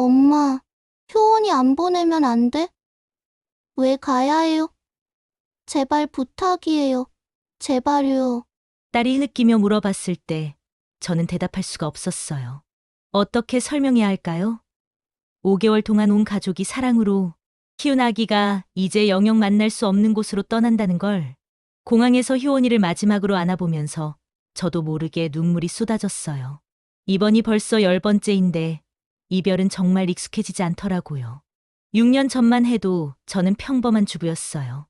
엄마, 효원이 안 보내면 안 돼? 왜 가야 해요? 제발 부탁이에요. 제발요. 딸이 흐느끼며 물어봤을 때 저는 대답할 수가 없었어요. 어떻게 설명해야 할까요? 5개월 동안 온 가족이 사랑으로 키운 아기가 이제 영영 만날 수 없는 곳으로 떠난다는 걸 공항에서 효원이를 마지막으로 안아보면서 저도 모르게 눈물이 쏟아졌어요. 이번이 벌써 10번째인데 이별은 정말 익숙해지지 않더라고요. 6년 전만 해도 저는 평범한 주부였어요.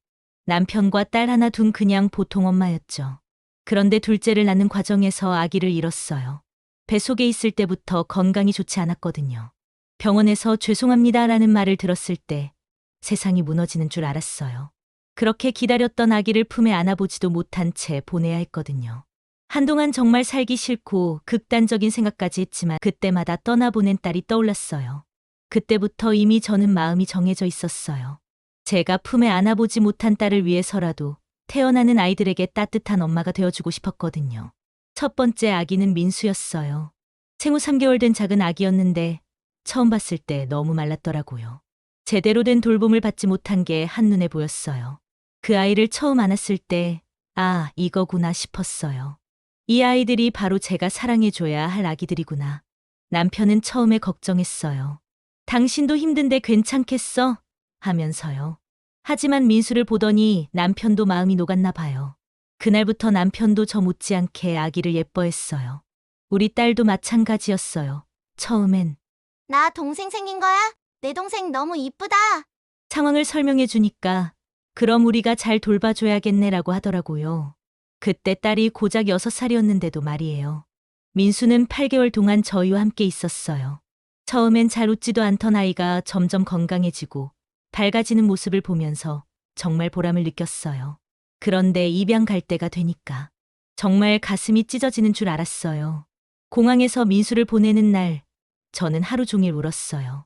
남편과 딸 하나 둔 그냥 보통 엄마였죠. 그런데 둘째를 낳는 과정에서 아기를 잃었어요. 뱃속에 있을 때부터 건강이 좋지 않았거든요. 병원에서 죄송합니다라는 말을 들었을 때 세상이 무너지는 줄 알았어요. 그렇게 기다렸던 아기를 품에 안아보지도 못한 채 보내야 했거든요. 한동안 정말 살기 싫고 극단적인 생각까지 했지만 그때마다 떠나보낸 딸이 떠올랐어요. 그때부터 이미 저는 마음이 정해져 있었어요. 제가 품에 안아보지 못한 딸을 위해서라도 태어나는 아이들에게 따뜻한 엄마가 되어주고 싶었거든요. 첫 번째 아기는 민수였어요. 생후 3개월 된 작은 아기였는데 처음 봤을 때 너무 말랐더라고요. 제대로 된 돌봄을 받지 못한 게 한눈에 보였어요. 그 아이를 처음 안았을 때, 아, 이거구나 싶었어요. 이 아이들이 바로 제가 사랑해줘야 할 아기들이구나. 남편은 처음에 걱정했어요. 당신도 힘든데 괜찮겠어? 하면서요. 하지만 민수를 보더니 남편도 마음이 녹았나 봐요. 그날부터 남편도 저 못지않게 아기를 예뻐했어요. 우리 딸도 마찬가지였어요. 처음엔 나 동생 생긴 거야? 내 동생 너무 이쁘다. 상황을 설명해 주니까 그럼 우리가 잘 돌봐줘야겠네라고 하더라고요. 그때 딸이 고작 6살이었는데도 말이에요. 민수는 8개월 동안 저희와 함께 있었어요. 처음엔 잘 웃지도 않던 아이가 점점 건강해지고 밝아지는 모습을 보면서 정말 보람을 느꼈어요. 그런데 입양 갈 때가 되니까 정말 가슴이 찢어지는 줄 알았어요. 공항에서 민수를 보내는 날 저는 하루 종일 울었어요.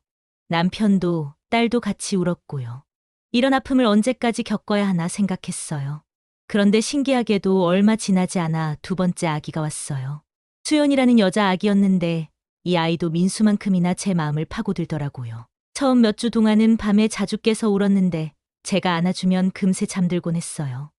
남편도 딸도 같이 울었고요. 이런 아픔을 언제까지 겪어야 하나 생각했어요. 그런데 신기하게도 얼마 지나지 않아 두 번째 아기가 왔어요. 수연이라는 여자 아기였는데 이 아이도 민수만큼이나 제 마음을 파고들더라고요. 처음 몇 주 동안은 밤에 자주 깨서 울었는데 제가 안아주면 금세 잠들곤 했어요.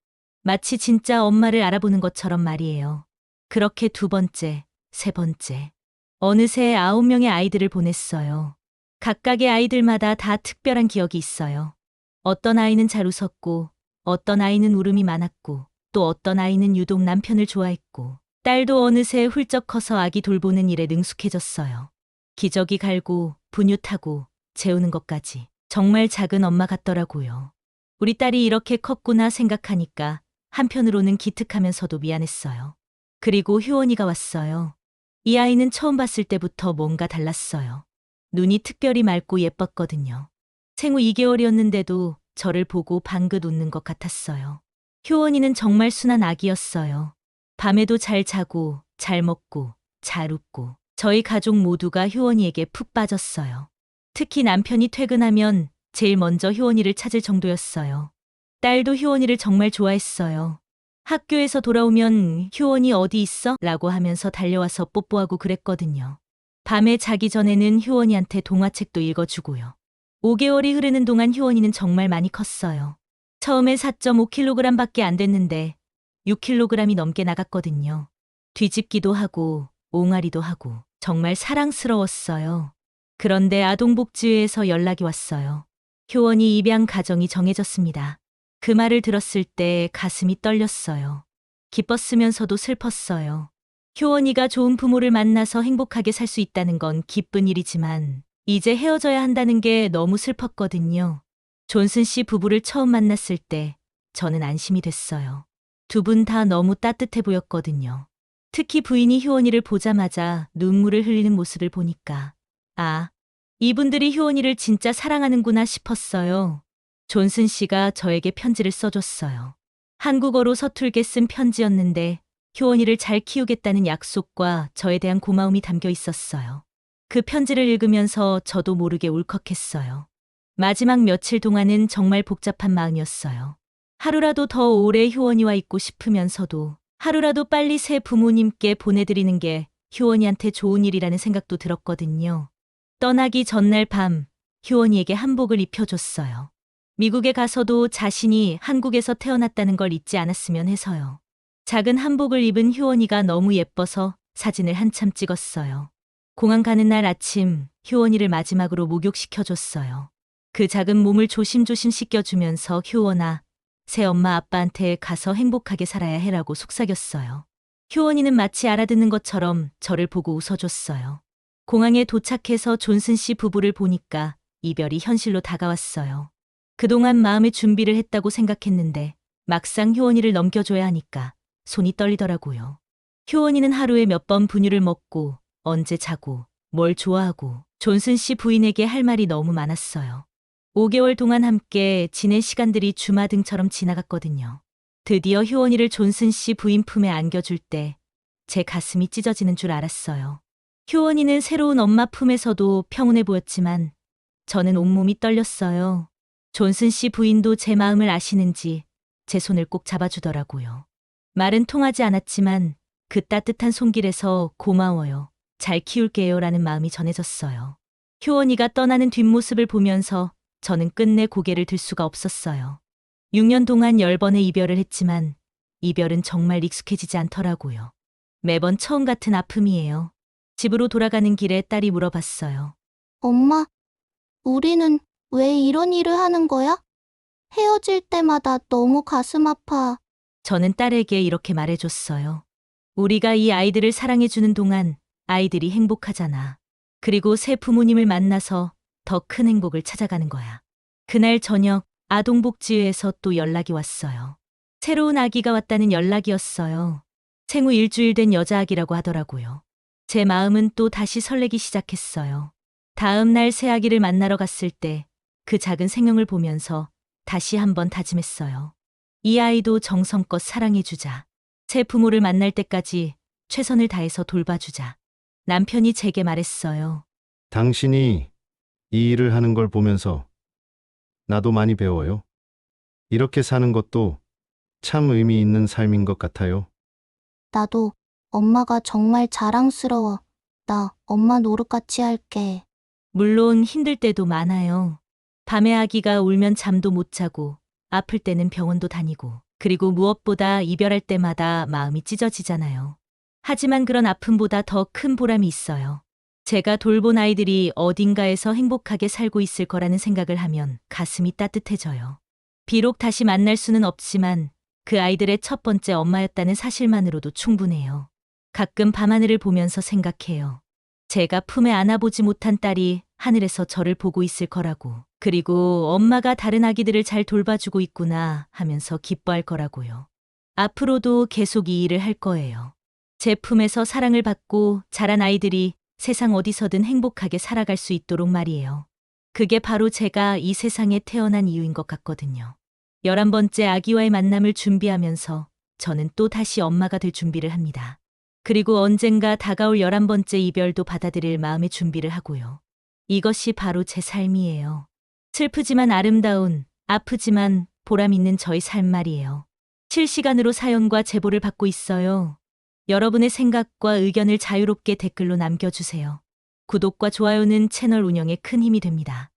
마치 진짜 엄마를 알아보는 것처럼 말이에요. 그렇게 두 번째, 세 번째. 어느새 9명의 아이들을 보냈어요. 각각의 아이들마다 다 특별한 기억이 있어요. 어떤 아이는 잘 웃었고, 어떤 아이는 울음이 많았고, 또 어떤 아이는 유독 남편을 좋아했고, 딸도 어느새 훌쩍 커서 아기 돌보는 일에 능숙해졌어요. 기저귀 갈고, 분유 타고, 재우는 것까지. 정말 작은 엄마 같더라고요. 우리 딸이 이렇게 컸구나 생각하니까 한편으로는 기특하면서도 미안했어요. 그리고 효원이가 왔어요. 이 아이는 처음 봤을 때부터 뭔가 달랐어요. 눈이 특별히 맑고 예뻤거든요. 생후 2개월이었는데도 저를 보고 방긋 웃는 것 같았어요. 효원이는 정말 순한 아기였어요. 밤에도 잘 자고, 잘 먹고, 잘 웃고, 저희 가족 모두가 효원이에게 푹 빠졌어요. 특히 남편이 퇴근하면 제일 먼저 효원이를 찾을 정도였어요. 딸도 효원이를 정말 좋아했어요. 학교에서 돌아오면 효원이 어디 있어? 라고 하면서 달려와서 뽀뽀하고 그랬거든요. 밤에 자기 전에는 효원이한테 동화책도 읽어주고요. 5개월이 흐르는 동안 효원이는 정말 많이 컸어요. 처음엔 4.5kg 밖에 안 됐는데 6kg이 넘게 나갔거든요. 뒤집기도 하고 옹알이도 하고 정말 사랑스러웠어요. 그런데 아동복지회에서 연락이 왔어요. 효원이 입양 가정이 정해졌습니다. 그 말을 들었을 때 가슴이 떨렸어요. 기뻤으면서도 슬펐어요. 효원이가 좋은 부모를 만나서 행복하게 살 수 있다는 건 기쁜 일이지만 이제 헤어져야 한다는 게 너무 슬펐거든요. 존슨 씨 부부를 처음 만났을 때 저는 안심이 됐어요. 두 분 다 너무 따뜻해 보였거든요. 특히 부인이 효원이를 보자마자 눈물을 흘리는 모습을 보니까 아, 이분들이 효원이를 진짜 사랑하는구나 싶었어요. 존슨 씨가 저에게 편지를 써줬어요. 한국어로 서툴게 쓴 편지였는데 효원이를 잘 키우겠다는 약속과 저에 대한 고마움이 담겨 있었어요. 그 편지를 읽으면서 저도 모르게 울컥했어요. 마지막 며칠 동안은 정말 복잡한 마음이었어요. 하루라도 더 오래 효원이와 있고 싶으면서도 하루라도 빨리 새 부모님께 보내드리는 게 효원이한테 좋은 일이라는 생각도 들었거든요. 떠나기 전날 밤 효원이에게 한복을 입혀줬어요. 미국에 가서도 자신이 한국에서 태어났다는 걸 잊지 않았으면 해서요. 작은 한복을 입은 효원이가 너무 예뻐서 사진을 한참 찍었어요. 공항 가는 날 아침 효원이를 마지막으로 목욕시켜줬어요. 그 작은 몸을 조심조심 씻겨주면서 효원아, 새 엄마 아빠한테 가서 행복하게 살아야 해라고 속삭였어요. 효원이는 마치 알아듣는 것처럼 저를 보고 웃어줬어요. 공항에 도착해서 존슨 씨 부부를 보니까 이별이 현실로 다가왔어요. 그동안 마음의 준비를 했다고 생각했는데 막상 효원이를 넘겨줘야 하니까 손이 떨리더라고요. 효원이는 하루에 몇 번 분유를 먹고 언제 자고 뭘 좋아하고 존슨 씨 부인에게 할 말이 너무 많았어요. 5개월 동안 함께 지낸 시간들이 주마등처럼 지나갔거든요. 드디어 효원이를 존슨 씨 부인 품에 안겨줄 때 제 가슴이 찢어지는 줄 알았어요. 효원이는 새로운 엄마 품에서도 평온해 보였지만 저는 온몸이 떨렸어요. 존슨 씨 부인도 제 마음을 아시는지 제 손을 꼭 잡아주더라고요. 말은 통하지 않았지만 그 따뜻한 손길에서 고마워요, 잘 키울게요 라는 마음이 전해졌어요. 효원이가 떠나는 뒷모습을 보면서 저는 끝내 고개를 들 수가 없었어요. 6년 동안 10번의 이별을 했지만 이별은 정말 익숙해지지 않더라고요. 매번 처음 같은 아픔이에요. 집으로 돌아가는 길에 딸이 물어봤어요. 엄마, 우리는 왜 이런 일을 하는 거야? 헤어질 때마다 너무 가슴 아파. 저는 딸에게 이렇게 말해줬어요. 우리가 이 아이들을 사랑해주는 동안 아이들이 행복하잖아. 그리고 새 부모님을 만나서 더 큰 행복을 찾아가는 거야. 그날 저녁 아동복지회에서 또 연락이 왔어요. 새로운 아기가 왔다는 연락이었어요. 생후 일주일 된 여자아기라고 하더라고요. 제 마음은 또 다시 설레기 시작했어요. 다음 날 새 아기를 만나러 갔을 때 그 작은 생명을 보면서 다시 한번 다짐했어요. 이 아이도 정성껏 사랑해주자. 새 부모를 만날 때까지 최선을 다해서 돌봐주자. 남편이 제게 말했어요. 당신이 이 일을 하는 걸 보면서 나도 많이 배워요. 이렇게 사는 것도 참 의미 있는 삶인 것 같아요. 나도 엄마가 정말 자랑스러워. 나 엄마 노릇같이 할게. 물론 힘들 때도 많아요. 밤에 아기가 울면 잠도 못 자고 아플 때는 병원도 다니고 그리고 무엇보다 이별할 때마다 마음이 찢어지잖아요. 하지만 그런 아픔보다 더 큰 보람이 있어요. 제가 돌본 아이들이 어딘가에서 행복하게 살고 있을 거라는 생각을 하면 가슴이 따뜻해져요. 비록 다시 만날 수는 없지만 그 아이들의 첫 번째 엄마였다는 사실만으로도 충분해요. 가끔 밤하늘을 보면서 생각해요. 제가 품에 안아보지 못한 딸이 하늘에서 저를 보고 있을 거라고. 그리고 엄마가 다른 아기들을 잘 돌봐주고 있구나 하면서 기뻐할 거라고요. 앞으로도 계속 이 일을 할 거예요. 제 품에서 사랑을 받고 자란 아이들이 세상 어디서든 행복하게 살아갈 수 있도록 말이에요. 그게 바로 제가 이 세상에 태어난 이유인 것 같거든요. 11번째 아기와의 만남을 준비하면서 저는 또 다시 엄마가 될 준비를 합니다. 그리고 언젠가 다가올 11번째 이별도 받아들일 마음의 준비를 하고요. 이것이 바로 제 삶이에요. 슬프지만 아름다운, 아프지만 보람 있는 저의 삶 말이에요. 실시간으로 사연과 제보를 받고 있어요. 여러분의 생각과 의견을 자유롭게 댓글로 남겨주세요. 구독과 좋아요는 채널 운영에 큰 힘이 됩니다.